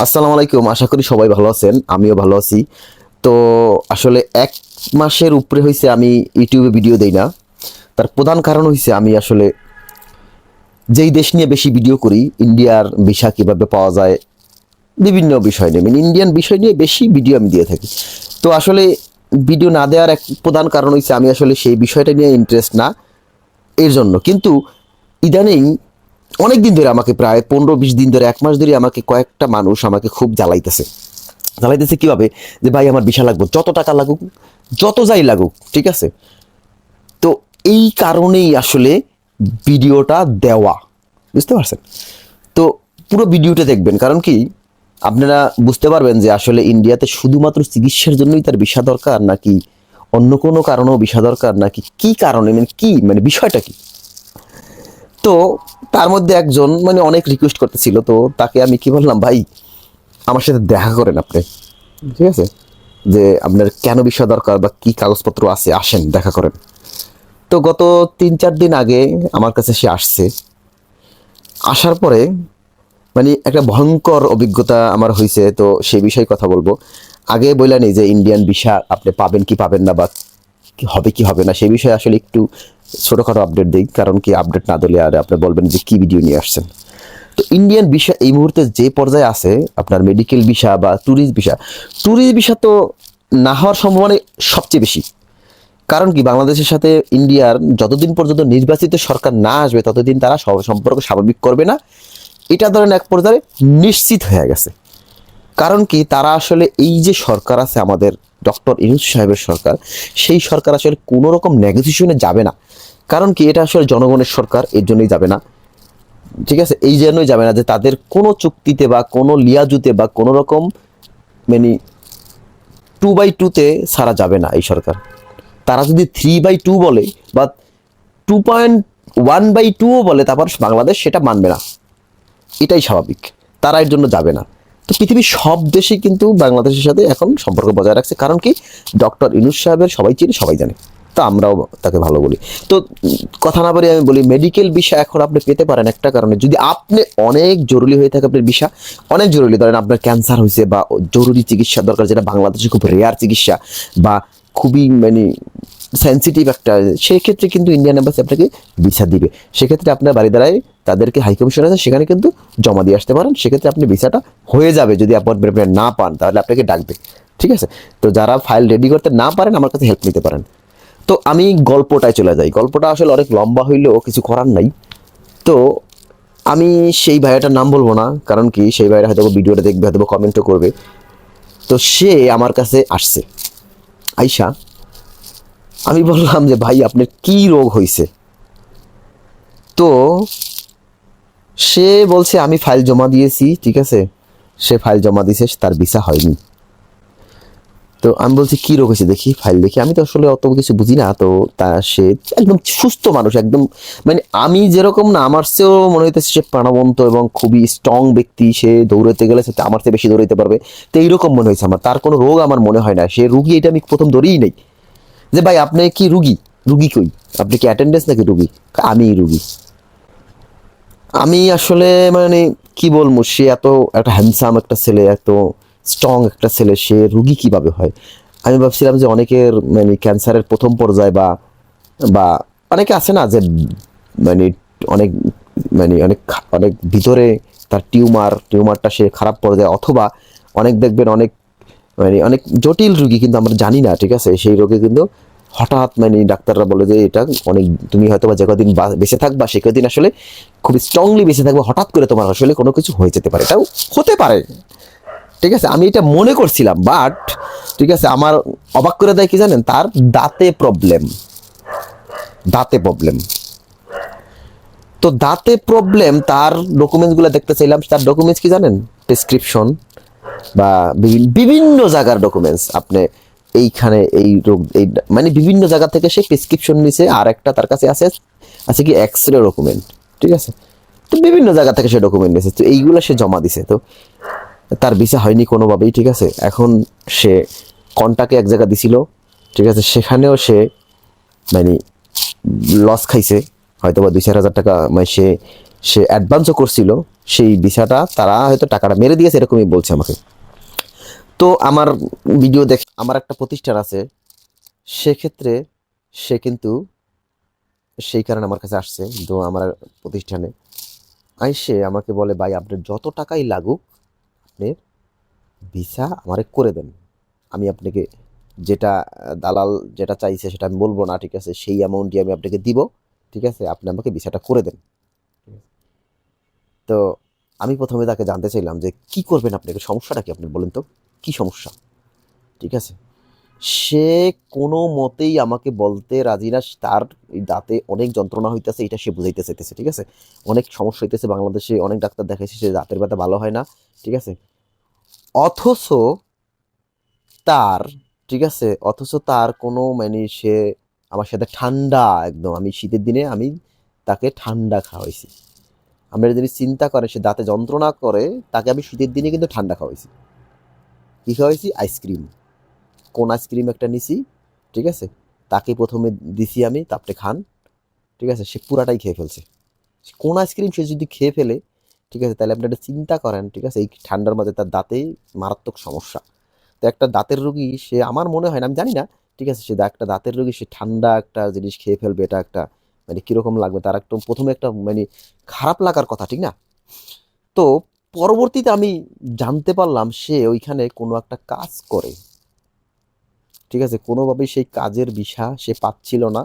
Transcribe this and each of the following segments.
আসসালামু আলাইকুম। আশা করি সবাই ভালো আছেন, আমিও ভালো আছি। তো আসলে 1 মাসের উপরে হয়েছে আমি ইউটিউবে ভিডিও দেই না। তার প্রধান কারণ হয়েছে আমি আসলে যেই দেশ নিয়ে বেশি ভিডিও করি, ইন্ডিয়ার ভিসা কিভাবে পাওয়া যায়, বিভিন্ন বিষয় নিয়ে মানে ইন্ডিয়ান বিষয় নিয়ে বেশি ভিডিও আমি দিয়ে থাকি। তো আসলে ভিডিও না দেওয়ার এক প্রধান কারণ হয়েছে আমি আসলে সেই বিষয়টা নিয়ে ইন্টারেস্ট না, এর জন্য। কিন্তু ইদানিং অনেক দিন ধরে আমাকে প্রায় 15-20 দিন ধরে 1 মাস ধরে আমাকে কয়েকটা মানুষ আমাকে খুব জ্বালাইতেছে কিভাবে, যে ভাই আমার ভিসা লাগবে, যত টাকা লাগুক, যত যাই লাগুক, ঠিক আছে। তো এই কারণেই আসলে ভিডিওটা দেওয়া, বুঝতে পারছেন? তো পুরো ভিডিওটা দেখবেন, কারণ কি আপনারা বুঝতে পারবেন যে আসলে ইন্ডিয়াতে শুধুমাত্র চিকিৎসার জন্যই তার ভিসা দরকার, নাকি অন্য কোনো কারণেও ভিসা দরকার, নাকি কি কারণে, মানে বিষয়টা কি। তো তার মধ্যে একজন মানে অনেক রিকোয়েস্ট করতেছিল, তো তাকে আমি কি বললাম, ভাই আমার সাথে দেখা করেন আপনি, ঠিক আছে, যে আপনার কেন বিষয় দরকার বা কি কাগজপত্র আছে, আসেন দেখা করেন। তো গত 3-4 দিন আগে আমার কাছে সে আসছে। আসার পরে মানে একটা ভয়ঙ্কর অভিজ্ঞতা আমার হয়েছে, তো সেই বিষয়ে কথা বলবো। আগে বললেন যে ইন্ডিয়ান ভিসা আপনি পাবেন কি পাবেন না, বা হবে কি হবে না, সেই বিষয়ে আসলে একটু ছোটোখাটো আপডেট দিই, কারণ কি আপডেট না দিলে আর আপনি বলবেন যে কি ভিডিও নিয়ে আসছেন। তো ইন্ডিয়ান ভিসা এই মুহূর্তে যে পর্যায়ে আছে, আপনার মেডিকেল ভিসা বা ট্যুরিস্ট ভিসা তো না হওয়ার সম্ভাবনা সবচেয়ে বেশি। কারণ কি বাংলাদেশের সাথে ইন্ডিয়ার যতদিন পর্যন্ত নির্বাচিত সরকার না আসবে, ততদিন তারা সম্পর্ক স্বাভাবিক করবে না, এটা ধরেন এক পর্যায়ে নিশ্চিত হয়ে গেছে। কারণ কি তারা আসলে এই যে সরকার আছে আমাদের ডক্টর ইউনূস সাহেবের সরকার, সেই সরকার আসলে কোনো রকম নেগোসিয়েশনে যাবে না। কারণ কি এটা আসলে জনগণের সরকার, এর জন্যই যাবে না, ঠিক আছে। এই জন্যই যাবে না যে তাদের কোনো চুক্তিতে বা কোনো লিয়াজুতে বা কোনো রকম মানে 2/2-তে ছাড়া যাবে না এই সরকার। তারা যদি 3/2 বলে বা 2.1/2ও বলে, তারপর বাংলাদেশ সেটা মানবে না, এটাই স্বাভাবিক। তারা এর জন্য যাবে না। তো পৃথিবীর সব দেশই কিন্তু বাংলাদেশের সাথে এখন সম্পর্ক বজায় রাখছে, কারণ কি ডক্টর ইউনূস সাহেবের সবাই চিনি, সবাই জানে, তো আমরাও তাকে ভালো বলি। তো কথা না বলে আমি বলি, মেডিকেল ভিসা এখন আপনি পেতে পারেন একটা কারণে, যদি আপনি অনেক জরুরি হয়ে থাকে, আপনার ভিসা অনেক জরুরি, ধরেন আপনার ক্যান্সার হয়েছে বা জরুরি চিকিৎসা দরকার, যেটা বাংলাদেশে খুব রেয়ার চিকিৎসা বা খুবই মানে সেন্সিটিভ একটা, সেক্ষেত্রে কিন্তু ইন্ডিয়ান এম্বাসি আপনাকে ভিসা দিবে। সেক্ষেত্রে আপনার বাড়ি দ্বারাই তাদেরকে হাই কমিশন আছে, সেখানে কিন্তু জমা দিয়ে আসতে পারেন। সেক্ষেত্রে আপনি ভিসাটা হয়ে যাবে। যদি আপনি না পান তাহলে আপনাকে ডাকবে, ঠিক আছে। তো যারা ফাইল রেডি করতে না পারেন, আমার কাছে হেল্প নিতে পারেন। তো আমি গল্পটায় চলে যাই। গল্পটা আসলে অনেক লম্বা হইলেও কিছু করার নাই। তো আমি সেই ভাইয়াটার নাম বলবো না, কারণ কি সেই ভাইয়াটা হয়তো ভিডিওটা দেখবে, হয়তো কমেন্টও করবে। তো সে আমার কাছে আসছে। আইসা আমি বললাম যে ভাই আপনার কি রোগ হয়েছে। তো সে বলছে আমি ফাইল জমা দিয়েছি, ঠিক আছে, সে ফাইল জমা দিয়েছে, তার ভিসা হয়নি। তো আমি বলছি কি রোগ হয়েছে দেখি, ফাইল দেখি। আমি তো আসলে অত কিছু বুঝি না। তো তা সে একদম সুস্থ মানুষ, একদম মানে আমি যেরকম না, আমার চেয়েও মনে হইতেছে সে প্রাণবন্ত এবং খুবই স্ট্রং ব্যক্তি। সে দৌড়াতে গেলে সে আমার চেয়ে বেশি দৌড়াতে পারবে। তো এইরকম মনে হয়েছে আমার, তার কোনো রোগ আমার মনে হয় না। সে রুগী, এটা আমি প্রথম ধরেই নেই যে ভাই আপনি কি রুগী, রুগী কই, আপনি কি অ্যাটেন্ডেন্স নাকি রুগী? আমি রুগী। আমি আসলে মানে কি বলবো, সে এত একটা হ্যান্ডসাম একটা ছেলে, এত স্ট্রং একটা ছেলে, সে রুগী কিভাবে হয়? আমি ভাবছিলাম যে অনেকের মানে ক্যান্সারের প্রথম পর্যায়ে বা বা অনেকে আছে না যে মানে অনেক অনেক অনেক ভিতরে তার টিউমারটা সে খারাপ পর্যায়ে, অথবা অনেক দেখবেন অনেক অনেক জটিল রুগী কিন্তু আমরা জানি না, ঠিক আছে। সেই রোগে কিন্তু হঠাৎ ডাক্তাররা বলে যে এটা অনেক, তুমি হয়তো বা যে কদিন বেঁচে থাকবা সে কদিন আসলে খুব স্ট্রংলি বেঁচে থাকবে, হঠাৎ করে তোমার আসলে কোনো কিছু হয়ে যেতে পারে, এটাও হতে পারে, ঠিক আছে। আমি এটা মনে করছিলাম, বাট ঠিক আছে, আমার অবাক করে দেয় কি জানেন, তার দাঁতে প্রবলেম। তো দাঁতে প্রবলেম, তার ডকুমেন্টসগুলো দেখতে চাইলাম। তার ডকুমেন্টস কি জানেন? প্রেসক্রিপশন বা বিভিন্ন জায়গার ডকুমেন্টস। আপনি এইখানে এই রোগ, এই মানে বিভিন্ন জায়গা থেকে সে প্রেসক্রিপশন নিছে। আর একটা তার কাছে আছে আছে কি এক্সরে ডকুমেন্ট, ঠিক আছে। তো বিভিন্ন জায়গা থেকে সে ডকুমেন্ট নিয়েছে, তো এইগুলো সে জমা দিছে। তো তার ভিসা হয়নি কোনোভাবেই, ঠিক আছে। এখন সে কন্টাকে এক জায়গা দিছিল, ঠিক আছে, সেখানেও সে মানে লস খাইছে, হয়তো বা 2-4 হাজার টাকা মানে সে সে অ্যাডভান্সও করছিল, সেই ভিসাটা তারা হয়তো টাকাটা মেরে দিয়েছে, এরকমই বলছে আমাকে। তো আমার ভিডিও দেখে আমার একটা প্রতিষ্ঠান আছে, সেক্ষেত্রে সে কিন্তু সেই কারণে আমার কাছে আসছে। তো আমার প্রতিষ্ঠানে আইসে আমাকে বলে, ভাই আপনার যত টাকাই লাগুক আপনি ভিসা আমারে করে দেন, আমি আপনাকে যেটা দালাল যেটা চাইছে সেটা আমি বলবো না, ঠিক আছে, সেই অ্যামাউন্টই আমি আপনাকে দিব, ঠিক আছে, আপনি আমাকে ভিসাটা করে দেন। তো আমি প্রথমে তাকে জানতে চাইলাম যে কি করবেন আপনি, সমস্যাটা কি আপনি বলেন তো, কি সমস্যা, ঠিক আছে। সে কোনো মতেই আমাকে বলতে রাজি না, তার এই দাঁতে অনেক যন্ত্রণা হইতেছে, এটা সে বুঝাইতে চাইতেছে, ঠিক আছে, অনেক সমস্যা হইতেছে, বাংলাদেশে অনেক ডাক্তার দেখাইছে, সে দাঁতের ব্যথা ভালো হয় না, ঠিক আছে। অথচ তার, ঠিক আছে, অথচ তার কোনো মানে সে আমার সাথে ঠান্ডা একদম, আমি শীতের দিনে আমি তাকে ঠান্ডা খাওয়াইছি। আমরা যদি চিন্তা করে সে দাঁতে যন্ত্রণা করে, তাকে আমি শীতের দিনে কিন্তু ঠান্ডা খাওয়াইছি। কী খাওয়াইছি? আইসক্রিম। কোন আইসক্রিম একটা নিছি, ঠিক আছে, তাকে প্রথমে দিছি আমি, তারপরে খান, ঠিক আছে, সে পুরাটাই খেয়ে ফেলছে। কোন আইসক্রিম সে যদি খেয়ে ফেলে, ঠিক আছে, তাহলে আপনি একটা চিন্তা করেন, ঠিক আছে, এই ঠান্ডার মাঝে তার দাঁতেই মারাত্মক সমস্যা। তো একটা দাঁতের রোগী সে, আমার মনে হয় না, আমি জানি না, ঠিক আছে, সে একটা দাঁতের রোগী সে ঠান্ডা একটা জিনিস খেয়ে ফেলবে, এটা একটা মানে কীরকম লাগবে তার, একদম প্রথমে একটা মানে খারাপ লাগার কথা, ঠিক না? তো পরবর্তীতে আমি জানতে পারলাম সে ওইখানে কোনো একটা কাজ করে, ঠিক আছে, কোনোভাবেই সেই কাজের ভিসা সে পাচ্ছিল না,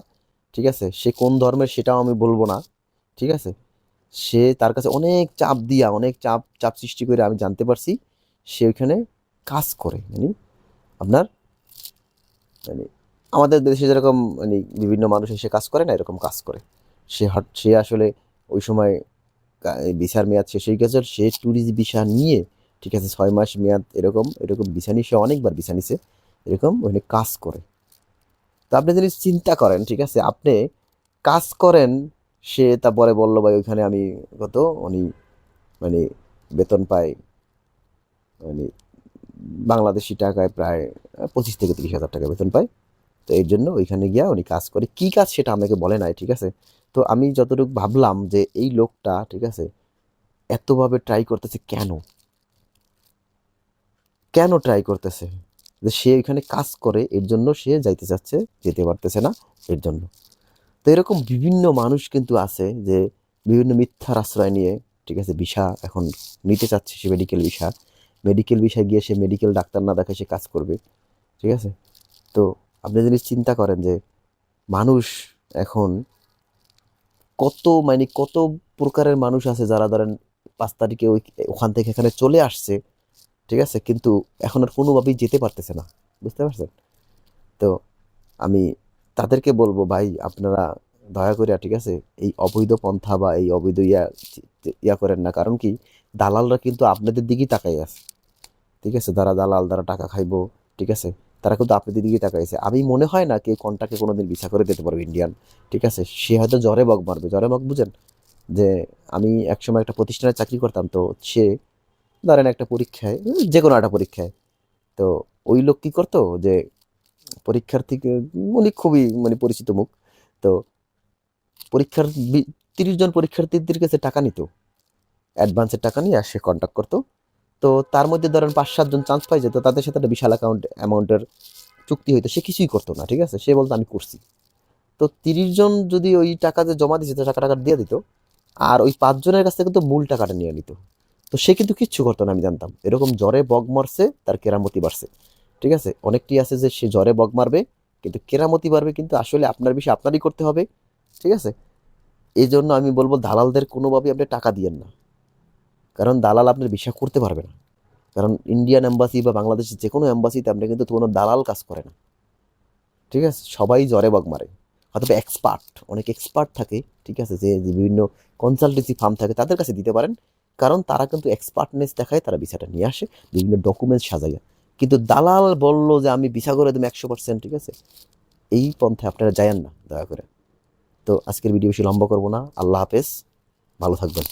ঠিক আছে, সে কোন ধর্মের সেটাও আমি বলবো না, ঠিক আছে। সে তার কাছে অনেক চাপ দিয়া, অনেক চাপ চাপ সৃষ্টি করে আমি জানতে পারছি সে ওইখানে কাজ করে, মানে আপনার মানে আমাদের দেশে যেরকম মানে বিভিন্ন মানুষ এসে কাজ করে না, এরকম কাজ করে। সে আসলে ওই সময় ভিসার মেয়াদ শেষ হয়ে গেছে, সে ট্যুরিস্ট ভিসা নিয়ে, ঠিক আছে, 6 মাস মেয়াদ, এরকম এরকম ভিসা নিয়ে সে অনেকবার ভিসা নিছে, এরকম ওখানে কাজ করে। তো আপনি যদি চিন্তা করেন, ঠিক আছে, আপনি কাজ করেন, সে তারপরে বললো, ভাই ওইখানে আমি কত উনি মানে বেতন পাই, মানে বাংলাদেশি টাকায় প্রায় 25 থেকে 30 হাজার টাকা বেতন পায়। তো এর জন্য ওইখানে গিয়া উনি কাজ করে, কি কাজ সেটা আমাকে বলে নাই, ঠিক আছে। তো আমি যতটুকু ভাবলাম যে এই লোকটা, ঠিক আছে, এতভাবে ট্রাই করতেছে কেন, কেন ট্রাই করতেছে, যে সে এখানে কাজ করে এর জন্য সে যাইতে চাচ্ছে, যেতে পারতেছে না এর জন্য। তো এরকম বিভিন্ন মানুষ কিন্তু আছে যে বিভিন্ন মিথ্যার আশ্রয় নিয়ে, ঠিক আছে, ভিসা এখন নিতে চাচ্ছে, সে মেডিকেল ভিসা, মেডিকেল ভিসায় গিয়ে সে মেডিকেল ডাক্তার না দেখে সে কাজ করবে, ঠিক আছে। তো আপনি যদি চিন্তা করেন যে মানুষ এখন কত মানে কত প্রকারের মানুষ আছে যারা ধরেন 5 তারিখে ওখান থেকে এখানে চলে আসছে, ঠিক আছে, কিন্তু এখন আর কোনোভাবেই যেতে পারতেছে না, বুঝতে পারছেন? তো আমি তাদেরকে বলবো, ভাই আপনারা দয়া করে, ঠিক আছে, এই অবৈধ পন্থা বা এই অবৈধ ইয়া করেন না, কারণ কি দালালরা কিন্তু আপনাদের দিকেই তাকাই আছে, ঠিক আছে, যারা দালাল, যারা টাকা খাইবো, ঠিক আছে, তারা কিন্তু আপনাদের দিকেই তাকাইছে। আমি মনে হয় না কেউ কন্টাকে কোনোদিন ভিসা করে দিতে পারবে ইন্ডিয়ান, ঠিক আছে, সে হয়তো জ্বরে বক মারবে, জ্বরে বক বুঝেন, যে আমি একসময় একটা প্রতিষ্ঠানে চাকরি করতাম, তো সে ধরেন একটা পরীক্ষায়, যে কোনো একটা পরীক্ষায়, তো ওই লোক কি করতো যে পরীক্ষার্থীকে, উনি খুবই মানে পরিচিত মুখ, তো পরীক্ষার 30 জন পরীক্ষার্থীদের কাছে টাকা নিত, অ্যাডভান্সের টাকা নিয়ে সে কন্ট্যাক্ট করতো। তো তার মধ্যে ধরেন 5-7 জন চান্স পাই যেত, তাদের সাথে একটা বিশাল অ্যামাউন্টের চুক্তি হইতো, সে কিছুই করতো না, ঠিক আছে, সে বলতো আমি করছি। তো 30 জন যদি ওই টাকা যে জমা দিয়েছে, টাকা টাকা দিয়ে দিত, আর ওই 5 জনের কাছ থেকে কিন্তু মূল টাকাটা নিয়ে নিত। তো সে কিন্তু কিচ্ছু করতো না, আমি জানতাম এরকম জ্বরে বগ মারছে, তার কেরামতি বাড়ছে, ঠিক আছে। অনেকটি আছে যে সে জ্বরে বগ মারবে কিন্তু কেরামতি বাড়বে, কিন্তু আসলে আপনার বিষয় আপনারই করতে হবে, ঠিক আছে। এই জন্য আমি বলবো দালালদের কোনোভাবেই আপনি টাকা দিয়েন না, কারণ দালাল আপনার বিশ্বাস করতে পারবে না। কারণ ইন্ডিয়ান এম্বাসি বা বাংলাদেশের যে কোনো এম্বাসিতে আপনি কিন্তু কোনো দালাল কাজ করে না, ঠিক আছে, সবাই জ্বরে বগ মারে। হয়তো এক্সপার্ট, অনেক এক্সপার্ট থাকে, ঠিক আছে, যে যে বিভিন্ন কনসালটেন্সি ফার্ম থাকে তাদের কাছে দিতে পারেন, কারণ তারা কিন্তু এক্সপার্টনেস দেখায়, তারা ভিসাটা নিয়ে আসে বিভিন্ন ডকুমেন্টস সাজাইয়া। কিন্তু দালাল বলল যে আমি ভিসা করে দেবো 100%, ঠিক আছে, এই পন্থায় আপনারা যায়েন না দয়া করে। তো আজকের ভিডিও বেশি লম্বা করবো না, আল্লাহ হাফেজ, ভালো থাকবেন।